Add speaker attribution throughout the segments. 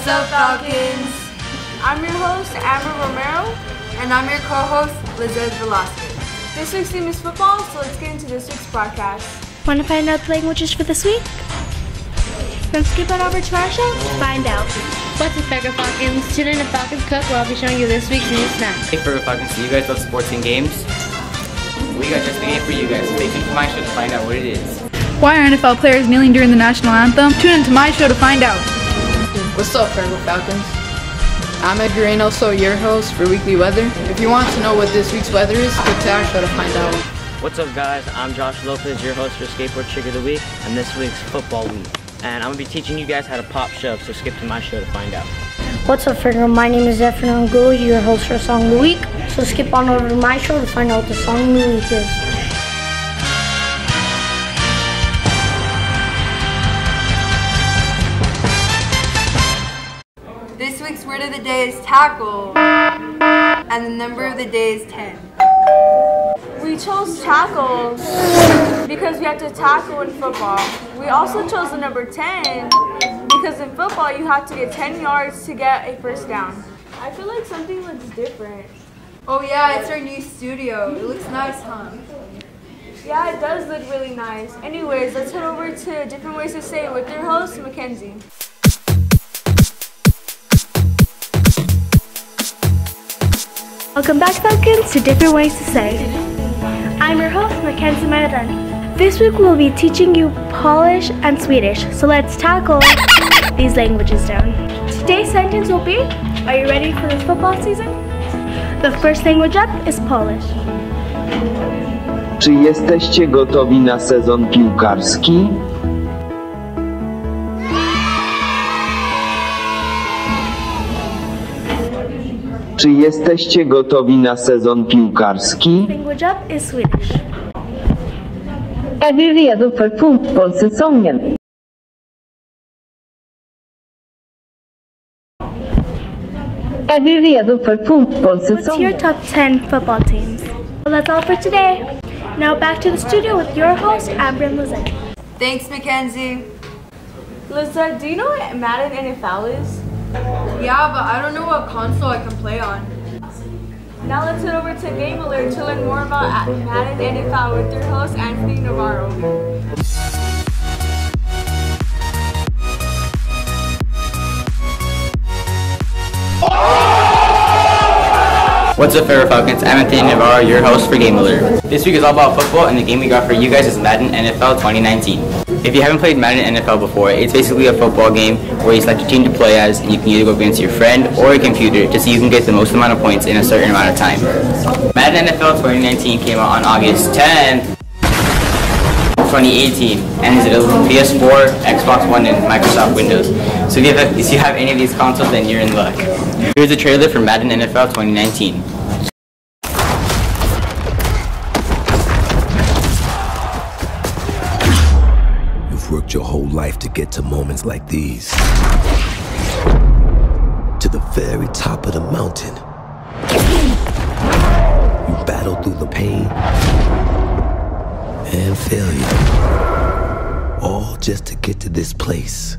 Speaker 1: What's up, Falcons?
Speaker 2: I'm your host, Amber Romero.
Speaker 1: And I'm your co-host, Lizette Velasquez.
Speaker 2: This week's theme is football, so let's get into this week's broadcast.
Speaker 3: Want to find out the languages for this week? Then skip on over to our show to find out.
Speaker 4: What's up, Fairgrove Falcons? Tune in to Falcons Cook, where I'll be showing you this week's new snack.
Speaker 5: Hey, Fairgrove Falcons, do you guys love sports and games? We got just a game for you guys, so stay tuned to my show to find out what it is.
Speaker 6: Why are NFL players kneeling during the national anthem? Tune into my show to find out.
Speaker 7: What's up, Fairgrove Falcons? I'm Edgar Reynoso, your host for Weekly Weather. If you want to know what this week's weather is, go to our show to find out.
Speaker 8: What's up, guys? I'm Josh Lopez, your host for Skateboard Trick of the Week, and this week's Football Week. And I'm going to be teaching you guys how to pop shove, so skip to my show to find out.
Speaker 9: What's up, Fairgrove? My name is Zephyr Ngulu, your host for Song of the Week. So skip on over to my show to find out what the Song of the Week is.
Speaker 1: This week's word of the day is tackle, and the number of the day is 10.
Speaker 2: We chose tackle because we have to tackle in football. We also chose the number 10 because in football you have to get 10 yards to get a first down. I feel like something looks different.
Speaker 1: Oh yeah, it's our new studio. It looks nice, huh?
Speaker 2: Yeah, it does look really nice. Anyways, let's head over to different ways to say it with your host, Mackenzie.
Speaker 3: Welcome back, Falcons, to Different Ways to Say. I'm your host, Mackenzie Maran. This week we'll be teaching you Polish and Swedish, so let's tackle these languages down. Today's sentence will be, are you ready for the football season? The first language up is Polish.
Speaker 10: Czy jesteście gotowi na sezon piłkarski? Czy jesteście gotowi na sezon piłkarski?
Speaker 3: Language up is Swedish.
Speaker 11: Är vi redo för fotbollssäsongen? Är vi redo för fotbollssäsongen?
Speaker 3: What's your top 10 football teams? Well, that's all for today. Now back to the studio with your host, Amber and Lizette.
Speaker 1: Thanks, Mackenzie.
Speaker 2: Lizette, do you know what Madden NFL is?
Speaker 1: Yeah, but I don't know what console I can play on.
Speaker 2: Now let's head over to Game Alert to learn more about Madden NFL with your host, Anthony Navarro.
Speaker 5: What's up, Fairgrove Falcons? I'm Anthony Navarro, your host for Game Alert. This week is all about football, and the game we got for you guys is Madden NFL 2019. If you haven't played Madden NFL before, it's basically a football game where you select a team to play as, and you can either go against your friend or a computer to see who can get the most amount of points in a certain amount of time. Madden NFL 2019 came out on August 10th, 2018, and is available on PS4, Xbox One, and Microsoft Windows. So if you have any of these consoles, then you're in luck. Here's a trailer for Madden NFL 2019.
Speaker 12: You've worked your whole life to get to moments like these. To the very top of the mountain. You battled through the pain and failure. All just to get to this place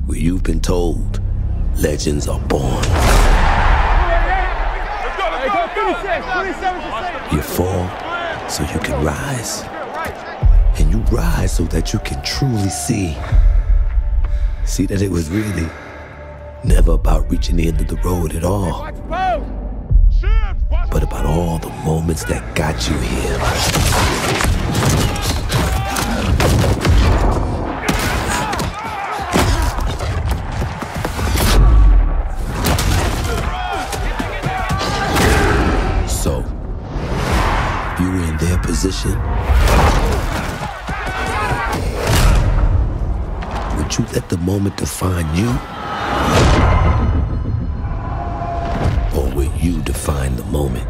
Speaker 12: where you've been told legends are born. You fall so you can rise. And you rise so that you can truly see. See that it was really never about reaching the end of the road at all, but about all the moments that got you here. So, if you were in their position, would you let the moment define you? Or will you define the moment?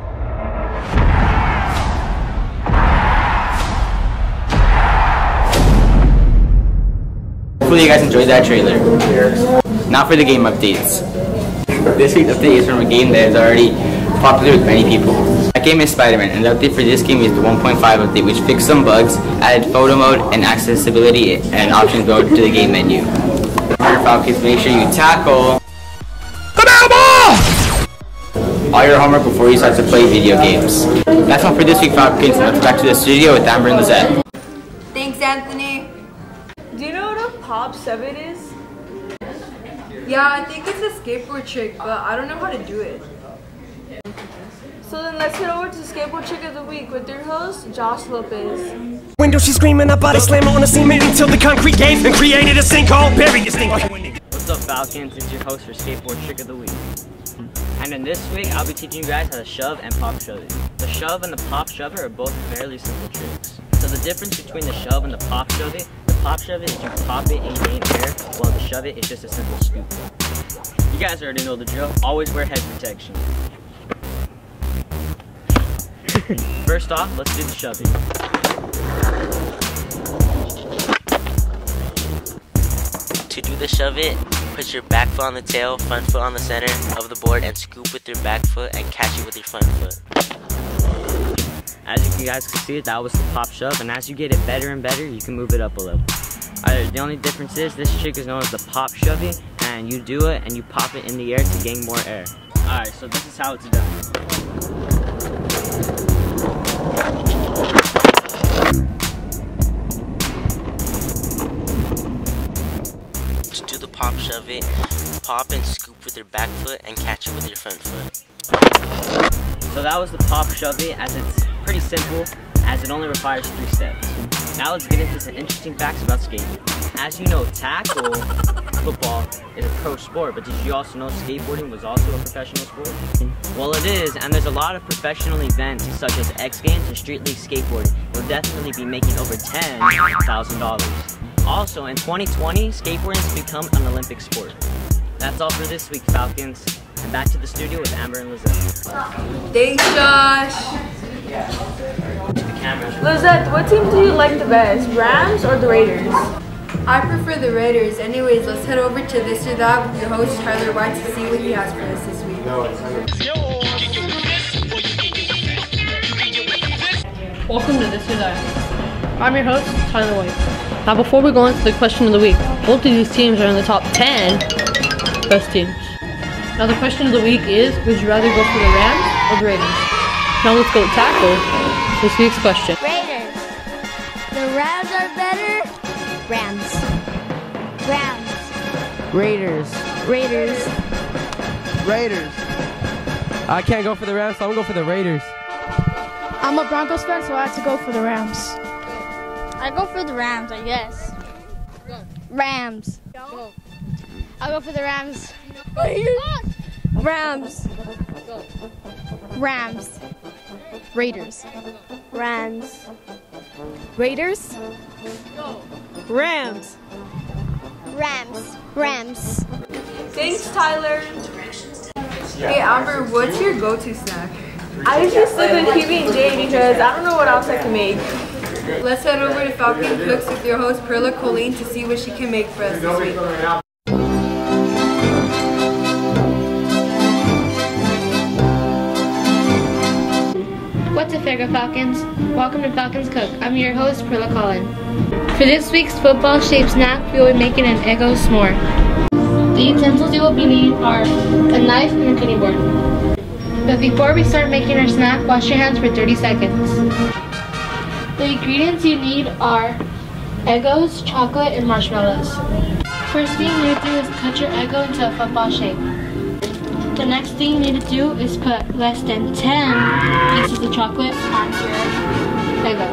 Speaker 5: Hopefully you guys enjoyed that trailer. Now for the game updates. This week's update is from a game that is already popular with many people. That game is Spider-Man, and the update for this game is the 1.5 update, which fixed some bugs, added photo mode and accessibility and options mode to the game menu. Remember, Falcons, make sure you tackle all your homework before you start to play video games. That's all for this week, Falcons. Let's go back to the studio with Amber and Lizette.
Speaker 1: Thanks, Anthony.
Speaker 2: Do you know what a pop shove-it is?
Speaker 1: Yeah, I think it's a skateboard trick, but I don't know how to do it.
Speaker 2: So then let's head over to Skateboard Trick of the Week with your host, Josh Lopez.
Speaker 13: Window, she's screaming, her body slammed on the cement until the concrete gave and created a sinkhole. Bury this thing.
Speaker 8: What's up, Falcons? It's your host for Skateboard Trick of the Week. And in this week, I'll be teaching you guys how to shove and pop shove it. The shove and the pop shove it are both fairly simple tricks. So the difference between the shove and the pop shove it is you pop it and gain air, while the shove it is just a simple scoop. You guys already know the drill. Always wear head protection. First off, let's do the shoving.
Speaker 14: To do the shove it, put your back foot on the tail, front foot on the center of the board, and scoop with your back foot and catch it with your front foot.
Speaker 8: As you guys can see, that was the pop shove, and as you get it better and better, you can move it up a level. The only difference is this trick is known as the pop shoving, and you do it and you pop it in the air to gain more air. Alright, so this is how it's done.
Speaker 14: To do the pop shove it, pop and scoop with your back foot and catch it with your front foot.
Speaker 8: So that was the pop shove it, as it's pretty simple, as it only requires 3 steps. Now let's get into some interesting facts about skating. As you know, tackle football is a pro sport, but did you also know skateboarding was also a professional sport? Well, it is, and there's a lot of professional events such as X Games and Street League Skateboarding. You'll definitely be making over $10,000. Also, in 2020, skateboarding has become an Olympic sport. That's all for this week, Falcons. And back to the studio with Amber and Lizette.
Speaker 1: Thanks, Josh.
Speaker 2: Lizette, what team do you like the best, Rams or the Raiders?
Speaker 1: I prefer the Raiders. Anyways, let's head over to This or That with your host, Tyler White, to see what he has for us this week.
Speaker 15: Welcome to This or That. I'm your host, Tyler White. Now before we go into the question of the week, both of these teams are in the top 10 best teams. Now the question of the week is, would you rather go for the Rams or the Raiders? Now let's go tackle this week's question.
Speaker 16: Raiders. The Rams are better. Rams. Rams.
Speaker 17: Raiders.
Speaker 16: Raiders.
Speaker 17: Raiders. I can't go for the Rams, so I'm going to go for the Raiders.
Speaker 18: I'm a Broncos fan, so I have to go for the Rams.
Speaker 16: I go for the Rams, I guess. Rams.
Speaker 18: Go.
Speaker 16: I'll go for the Rams. Rams. Rams.
Speaker 18: Raiders.
Speaker 16: Rams.
Speaker 18: Raiders. Rams.
Speaker 16: Rams. Rams.
Speaker 2: Thanks, Tyler.
Speaker 1: Hey, Amber, what's your go-to snack?
Speaker 2: I usually stick with PB&J because I don't know what else I can make.
Speaker 1: Let's head over to Falcons Cooks with your host, Perla Colleen, to see what she can make for us this week.
Speaker 4: What's up, Fairgrove Falcons? Welcome to Falcons Cook. I'm your host, Perla Collin. For this week's football-shaped snack, we will be making an Eggo s'more. The utensils you will be needing are a knife and a cutting board. But before we start making our snack, wash your hands for 30 seconds. The ingredients you need are Eggos, chocolate, and marshmallows. First thing you need to do is cut your Eggo into a football shape. The next thing you need to do is put less than 10 pieces of chocolate on your Eggo.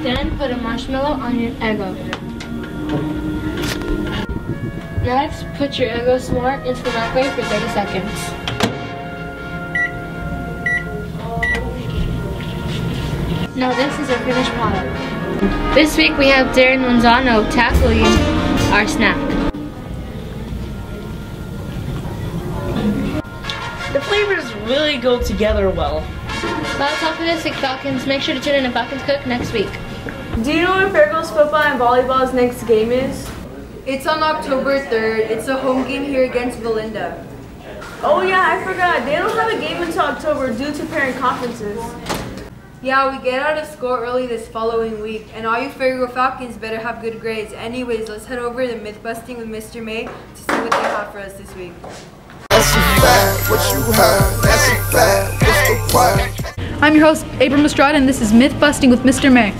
Speaker 4: Then put a marshmallow on your Eggo. Next, put your Eggo s'more into the microwave for 30 seconds. Now this is our finished product. This week we have Darren Manzano tackling our snack.
Speaker 15: The flavors really go together well.
Speaker 4: That's all for this week, Falcons. Make sure to tune in to Falcons Cook next week.
Speaker 2: Do you know when Fairgrove's football and volleyball's next game is?
Speaker 1: It's on October 3rd. It's a home game here against Valinda.
Speaker 2: Oh yeah, I forgot. They don't have a game until October due to parent conferences.
Speaker 1: Yeah, we get out of school early this following week, and all you Fairgrove Falcons better have good grades. Anyways, let's head over to Mythbusting with Mr. May to see what they have for us this week.
Speaker 19: bad, what you heard, that's a fact, what's the word?
Speaker 6: I'm your host, Abram Estrada, and this is Mythbusting with Mr. May.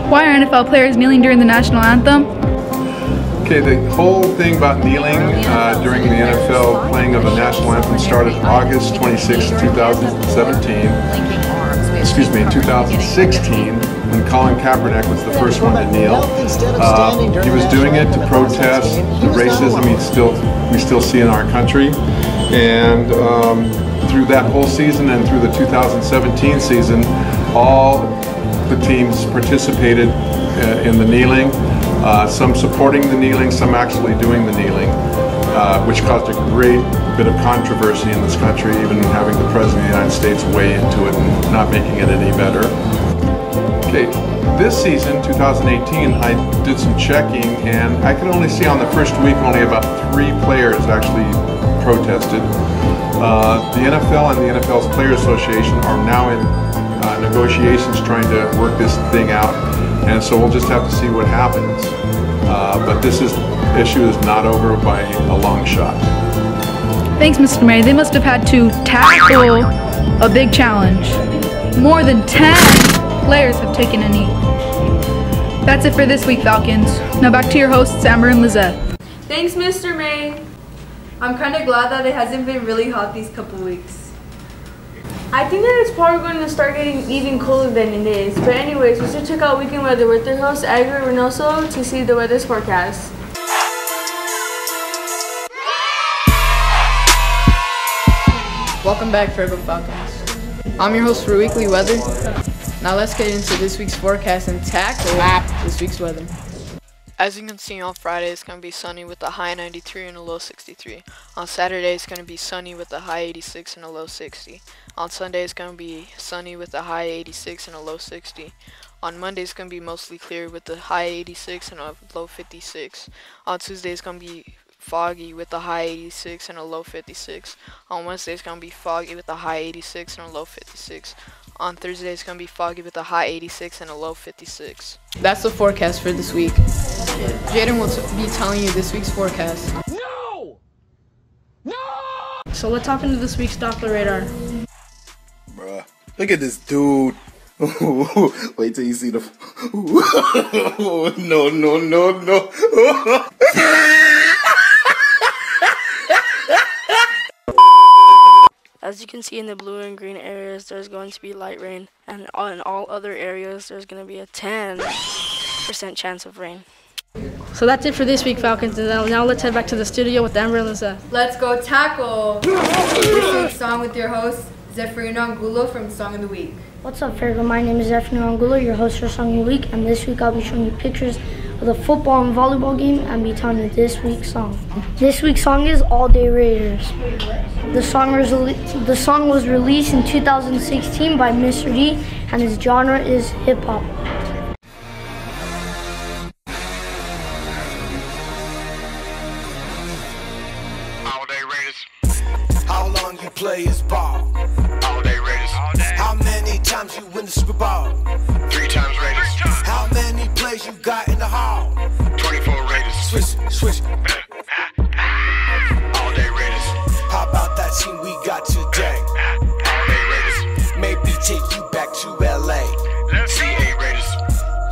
Speaker 6: Why are NFL players kneeling during the national anthem?
Speaker 20: Okay, the whole thing about kneeling during the NFL playing of the national anthem started August 26, 2016, when Colin Kaepernick was the first one to kneel. He was doing it to protest the racism we still see in our country. And through that whole season and through the 2017 season, all the teams participated in the kneeling. Some supporting the kneeling, some actually doing the kneeling, which caused a great bit of controversy in this country, even having the President of the United States weigh into it and not making it any better. Okay, this season, 2018, I did some checking, and I could only see on the first week only about 3 players actually protested. The NFL and the NFL's Players Association are now in negotiations trying to work this thing out, and so we'll just have to see what happens. But this issue is not over by a long shot.
Speaker 6: Thanks, Mr. May. They must have had to tackle a big challenge. More than 10 players have taken a knee. That's it for this week, Falcons. Now back to your hosts, Amber and Lizette.
Speaker 2: Thanks, Mr. May.
Speaker 1: I'm kind of glad that it hasn't been really hot these couple weeks.
Speaker 2: I think that it's probably going to start getting even colder than it is. But anyways, we should check out weekend weather with their host, Edgar Reynoso, to see the weather's forecast.
Speaker 7: Welcome back, Fairgrove Falcons. I'm your host for weekly weather. Now let's get into this week's forecast and tackle this week's weather. As you can see, on Friday it's going to be sunny with a high 93 and a low 63. On Saturday it's going to be sunny with a high 86 and a low 60. On Sunday it's going to be sunny with a high 86 and a low 60. On Monday it's going to be mostly clear with a high 86 and a low 56. On Tuesday it's going to be foggy with a high 86 and a low 56. On Wednesday it's going to be foggy with a high 86 and a low 56. On Thursday it's going to be foggy with a high 86 and a low 56. That's the forecast for this week. Jaden will be telling you this week's forecast.
Speaker 15: No! No! So let's hop into this week's Doppler radar.
Speaker 21: Bruh, look at this dude. Wait till you see the... No.
Speaker 9: As you can see in the blue and green areas, there's going to be light rain, and in all other areas, there's going to be a 10% chance of rain.
Speaker 15: So that's it for this week, Falcons. And now let's head back to the studio with Amber and Lisa.
Speaker 1: Let's go tackle this week's song with your host, Zefrino Angulo from Song of the Week.
Speaker 9: What's up, Fairgrove? My name is Zefrino Angulo, your host for Song of the Week, and this week I'll be showing you pictures of the football and volleyball game and be telling you this week's song. This week's song is All Day Raiders. The song was released in 2016 by Mr. D, and its genre is hip-hop.
Speaker 19: All Day Raiders. How long you play is ball? All Day Raiders. How many times you win the Super Bowl? 3 times Raiders. How many plays you got in the hall? 24 Raiders. Switch. All Day Raiders. How about that team we got today? All Day Raiders. Maybe take you back to LA. CA Raiders.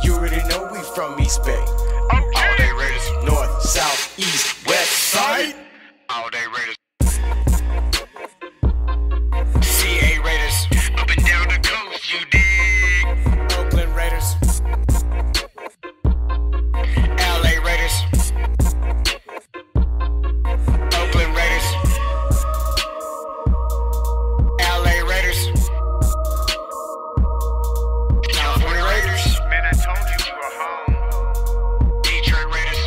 Speaker 19: You already know we from East Bay. All Day Raiders. North, south, east, west side. All Day Raiders. CA Raiders. Up and down the coast, you dig. Oakland Raiders. LA Raiders. Oakland Raiders. LA Raiders. California Raiders. Man, I told you were home. Detroit Raiders.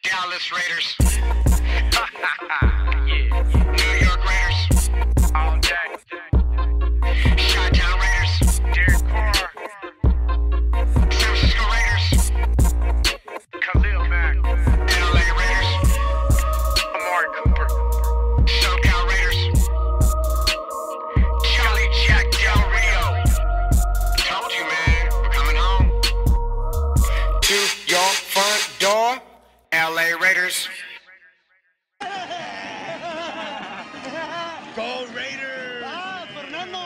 Speaker 19: Dallas Raiders. New York Raiders. All day. Chi-Town Raiders. Derek Carr. San Francisco Raiders. Khalil Mack. LA Raiders. Amari Cooper. SoCal Raiders. Charlie Jack Del Rio. Told you, man. We're coming CIA Raiders.
Speaker 13: Go Raiders! Ah, Fernando,